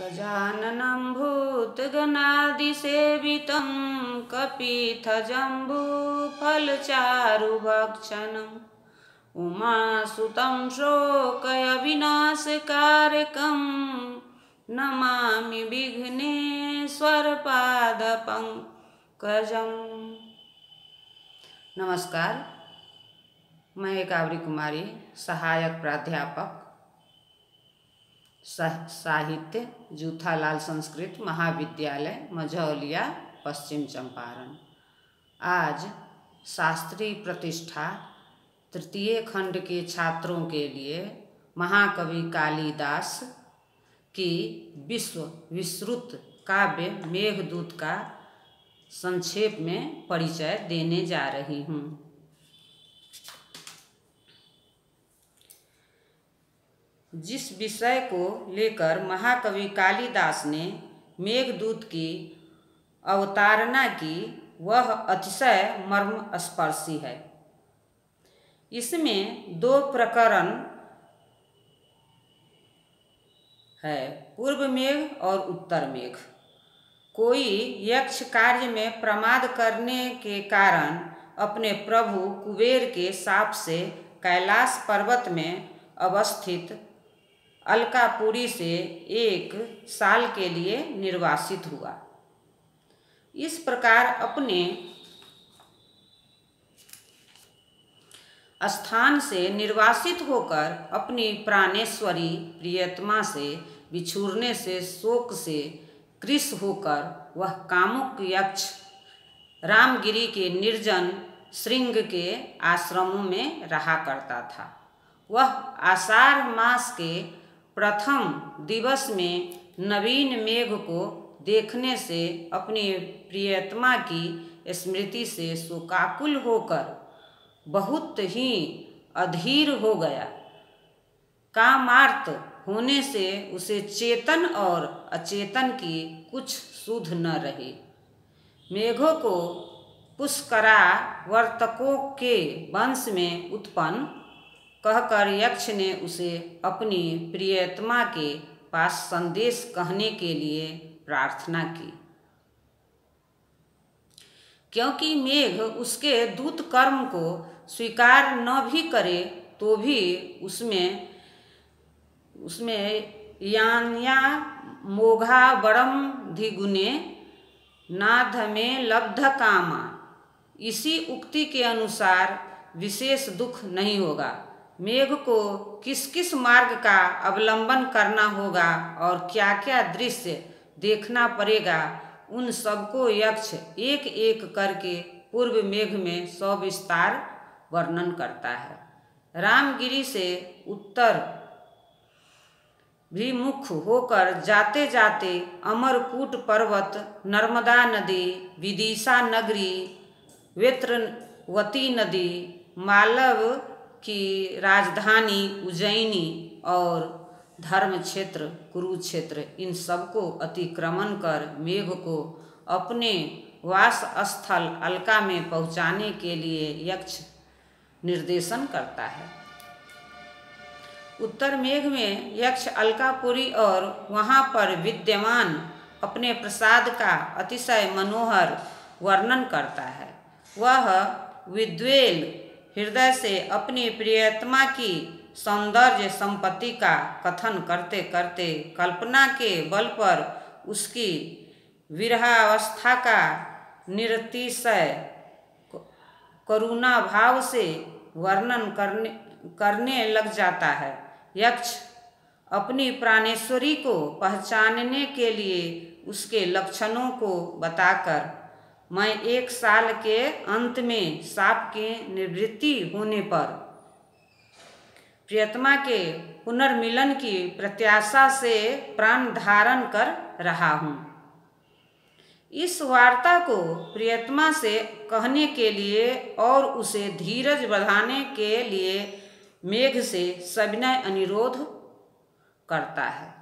गजाननं भूतगणादिसेवितं कपित्थजम्बूफलचारुभक्षणम् उमासुतं शोकविनाशकारकं नमामि विघ्नेश्वरपादपङ्कजम्। नमस्कार, मैं कावरी कुमारी, सहायक प्राध्यापक साहित्य जूथालाल संस्कृत महाविद्यालय मझौलिया, पश्चिम चंपारण। आज शास्त्री प्रतिष्ठा तृतीय खंड के छात्रों के लिए महाकवि कालिदास की विश्व विश्रुत काव्य मेघदूत का संक्षेप में परिचय देने जा रही हूँ। जिस विषय को लेकर महाकवि कालिदास ने मेघदूत की अवतारणा की वह अतिशय मर्मस्पर्शी है। इसमें दो प्रकरण है, पूर्व मेघ और उत्तर मेघ। कोई यक्ष कार्य में प्रमाद करने के कारण अपने प्रभु कुबेर के शाप से कैलाश पर्वत में अवस्थित अलकापुरी से 1 साल के लिए निर्वासित हुआ। इस प्रकार अपने स्थान से निर्वासित होकर अपनी प्राणेश्वरी प्रियतमा से बिछुड़ने से शोक से कृश होकर वह कामुक यक्ष रामगिरी के निर्जन श्रृंग के आश्रमों में रहा करता था। वह आषाढ़ मास के प्रथम दिवस में नवीन मेघ को देखने से अपनी प्रियतमा की स्मृति से शोकाकुल होकर बहुत ही अधीर हो गया। कामार्त होने से उसे चेतन और अचेतन की कुछ सुध न रही। मेघों को पुष्करा वर्तकों के वंश में उत्पन्न कहकर यक्ष ने उसे अपनी प्रियतमा के पास संदेश कहने के लिए प्रार्थना की। क्योंकि मेघ उसके दूत कर्म को स्वीकार न भी करे तो भी उसमें यान्या मोघा बड़म धिगुने नाध में लब्ध कामा, इसी उक्ति के अनुसार विशेष दुख नहीं होगा। मेघ को किस किस मार्ग का अवलंबन करना होगा और क्या क्या दृश्य देखना पड़ेगा, उन सबको यक्ष एक एक करके पूर्व मेघ में सविस्तार वर्णन करता है। रामगिरी से उत्तर विमुख होकर जाते जाते अमरकूट पर्वत, नर्मदा नदी, विदिशा नगरी, वेत्रवती नदी, मालव की राजधानी उज्जैनी और धर्म क्षेत्र कुरुक्षेत्र, इन सबको अतिक्रमण कर मेघ को अपने वास स्थल अलका में पहुँचाने के लिए यक्ष निर्देशन करता है। उत्तर मेघ में यक्ष अलकापुरी और वहाँ पर विद्यमान अपने प्रसाद का अतिशय मनोहर वर्णन करता है। वह विद्वेल हृदय से अपनी प्रियतमा की सौंदर्य संपत्ति का कथन करते करते कल्पना के बल पर उसकी विरहावस्था का निरतिशय करुणा भाव से वर्णन करने लग जाता है। यक्ष अपनी प्राणेश्वरी को पहचानने के लिए उसके लक्षणों को बताकर मैं 1 साल के अंत में शाप के निवृत्ति होने पर प्रियतमा के पुनर्मिलन की प्रत्याशा से प्राण धारण कर रहा हूँ। इस वार्ता को प्रियतमा से कहने के लिए और उसे धीरज बढ़ाने के लिए मेघ से सविनय अनुरोध करता है।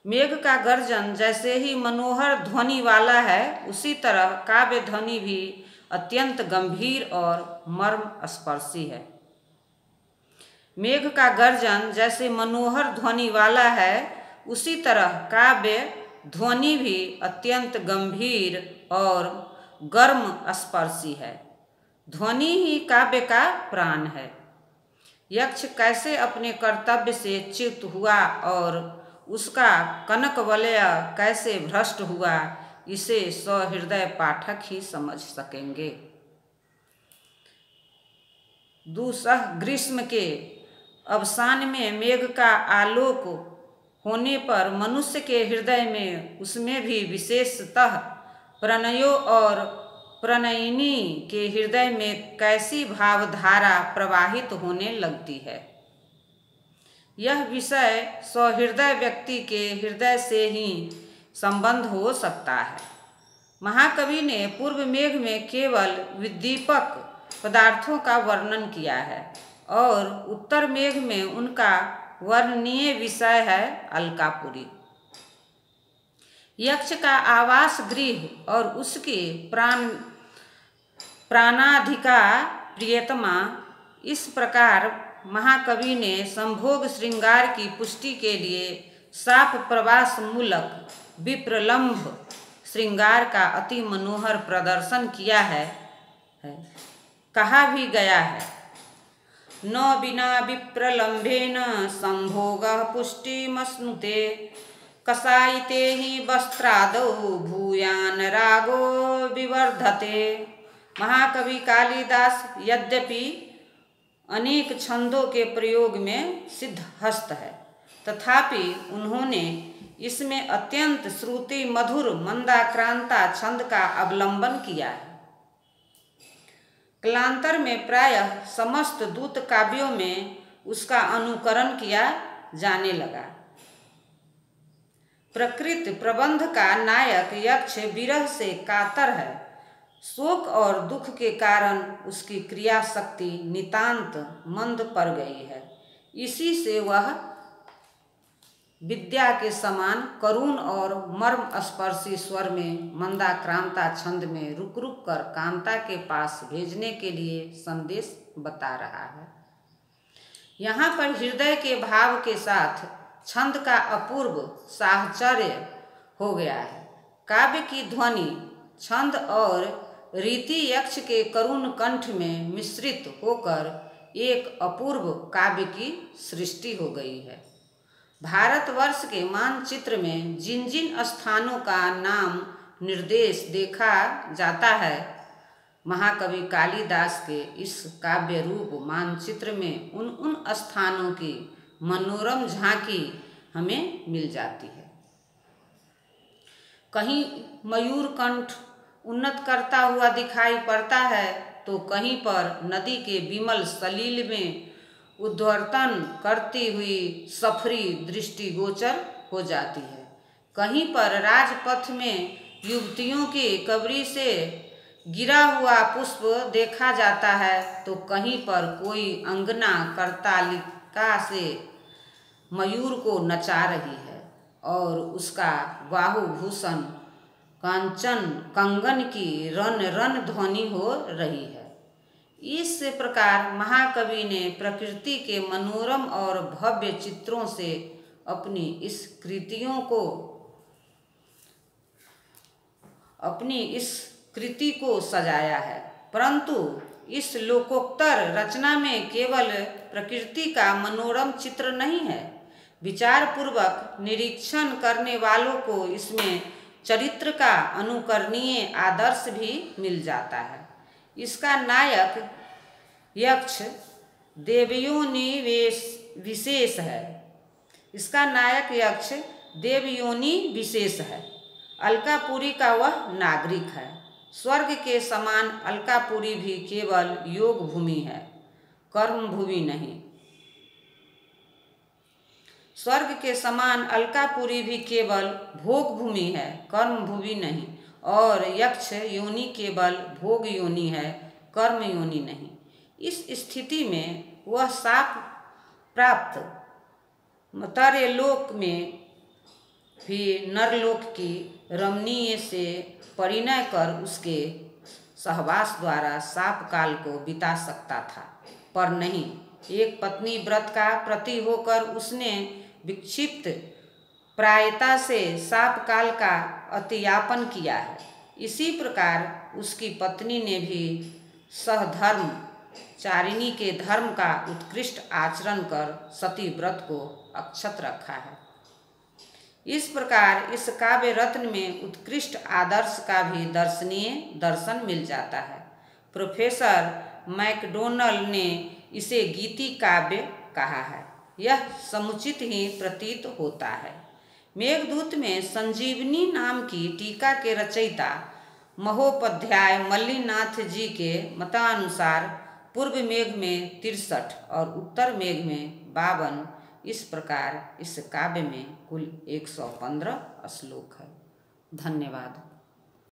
मेघ का गर्जन जैसे ही मनोहर ध्वनि वाला है, उसी तरह काव्य ध्वनि भी अत्यंत गंभीर और मर्मस्पर्शी है। मेघ का गर्जन जैसे मनोहर ध्वनि वाला है, उसी तरह काव्य ध्वनि भी अत्यंत गंभीर और गर्म स्पर्शी है। ध्वनि ही काव्य का प्राण है। यक्ष कैसे अपने कर्तव्य से च्युत हुआ और उसका कनकवलय कैसे भ्रष्ट हुआ, इसे सहृदय पाठक ही समझ सकेंगे। दूसह ग्रीष्म के अवसान में मेघ का आलोक होने पर मनुष्य के हृदय में उसमें भी विशेषतः प्रणयो और प्रणयिनी के हृदय में कैसी भावधारा प्रवाहित होने लगती है। यह विषय सहृदय व्यक्ति के हृदय से ही संबंध हो सकता है। महाकवि ने पूर्व मेघ में केवल विद्दीपक पदार्थों का वर्णन किया है और उत्तर मेघ में उनका वर्णनीय विषय है अलकापुरी। यक्ष का आवास गृह और उसकी प्राणाधिका प्रियतमा, इस प्रकार महाकवि ने संभोग श्रृंगार की पुष्टि के लिए साप प्रवास मूलक विप्रलंभ श्रृंगार का अति मनोहर प्रदर्शन किया है। कहा भी गया है, न बिना विप्रलंभेन संभोगः पुष्टिमश्नुते, कसायिते हि वस्त्रादौ भूयान रागो विवर्धते। महाकवि कालिदास यद्यपि अनेक छंदों के प्रयोग में सिद्धहस्त है, तथापि उन्होंने इसमें अत्यंत श्रुति मधुर मंदाक्रांता छंद का अवलंबन किया है। कालांतर में प्रायः समस्त दूत काव्यों में उसका अनुकरण किया जाने लगा। प्रकृत प्रबंध का नायक यक्ष विरह से कातर है। शोक और दुख के कारण उसकी क्रिया शक्ति नितांत मंद पड़ गई है। इसी से वह विद्या के समान करुण और मर्म स्पर्शी स्वर में मंदाक्रांता छंद में रुक रुक कर कांता के पास भेजने के लिए संदेश बता रहा है। यहाँ पर हृदय के भाव के साथ छंद का अपूर्व साहचर्य हो गया है। काव्य की ध्वनि, छंद और रीति यक्ष के करुण कंठ में मिश्रित होकर एक अपूर्व काव्य की सृष्टि हो गई है। भारतवर्ष के मानचित्र में जिन जिन स्थानों का नाम निर्देश देखा जाता है, महाकवि कालिदास के इस काव्य रूप मानचित्र में उन स्थानों की मनोरम झांकी हमें मिल जाती है। कहीं मयूर कंठ उन्नत करता हुआ दिखाई पड़ता है, तो कहीं पर नदी के विमल सलील में उद्वर्तन करती हुई सफरी दृष्टिगोचर हो जाती है। कहीं पर राजपथ में युवतियों की कबरी से गिरा हुआ पुष्प देखा जाता है, तो कहीं पर कोई अंगना करतालिका से मयूर को नचा रही है और उसका बाहुभूषण कांचन कंगन की रन रन ध्वनि हो रही है। इस प्रकार महाकवि ने प्रकृति के मनोरम और भव्य चित्रों से अपनी इस कृति को सजाया है। परंतु इस लोकोत्तर रचना में केवल प्रकृति का मनोरम चित्र नहीं है, विचार पूर्वक निरीक्षण करने वालों को इसमें चरित्र का अनुकरणीय आदर्श भी मिल जाता है। इसका नायक यक्ष देवयोनि विशेष है। अलकापुरी का वह नागरिक है। स्वर्ग के समान अलकापुरी भी केवल योग भूमि है, कर्म भूमि नहीं। स्वर्ग के समान अलकापुरी भी केवल भोग भूमि है, कर्म भूमि नहीं। और यक्ष योनि केवल भोग योनि है, कर्म योनि नहीं। इस स्थिति में वह शाप प्राप्त मतर्यलोक में भी नरलोक की रमणीय से परिणय कर उसके सहवास द्वारा शाप काल को बिता सकता था, पर नहीं, एक पत्नी व्रत का प्रति होकर उसने विक्षिप्त प्रायता से शाप काल का अतियापन किया है। इसी प्रकार उसकी पत्नी ने भी सहधर्म चारिणी के धर्म का उत्कृष्ट आचरण कर सती व्रत को अक्षत रखा है। इस प्रकार इस काव्य रत्न में उत्कृष्ट आदर्श का भी दर्शनीय दर्शन मिल जाता है। प्रोफेसर मैकडोनल ने इसे गीति काव्य कहा है। यह समुचित ही प्रतीत होता है। मेघदूत में संजीवनी नाम की टीका के रचयिता महोपाध्याय मल्लीनाथ जी के मतानुसार पूर्व मेघ में 63 और उत्तर मेघ में 52, इस प्रकार इस काव्य में कुल 115 श्लोक है। धन्यवाद।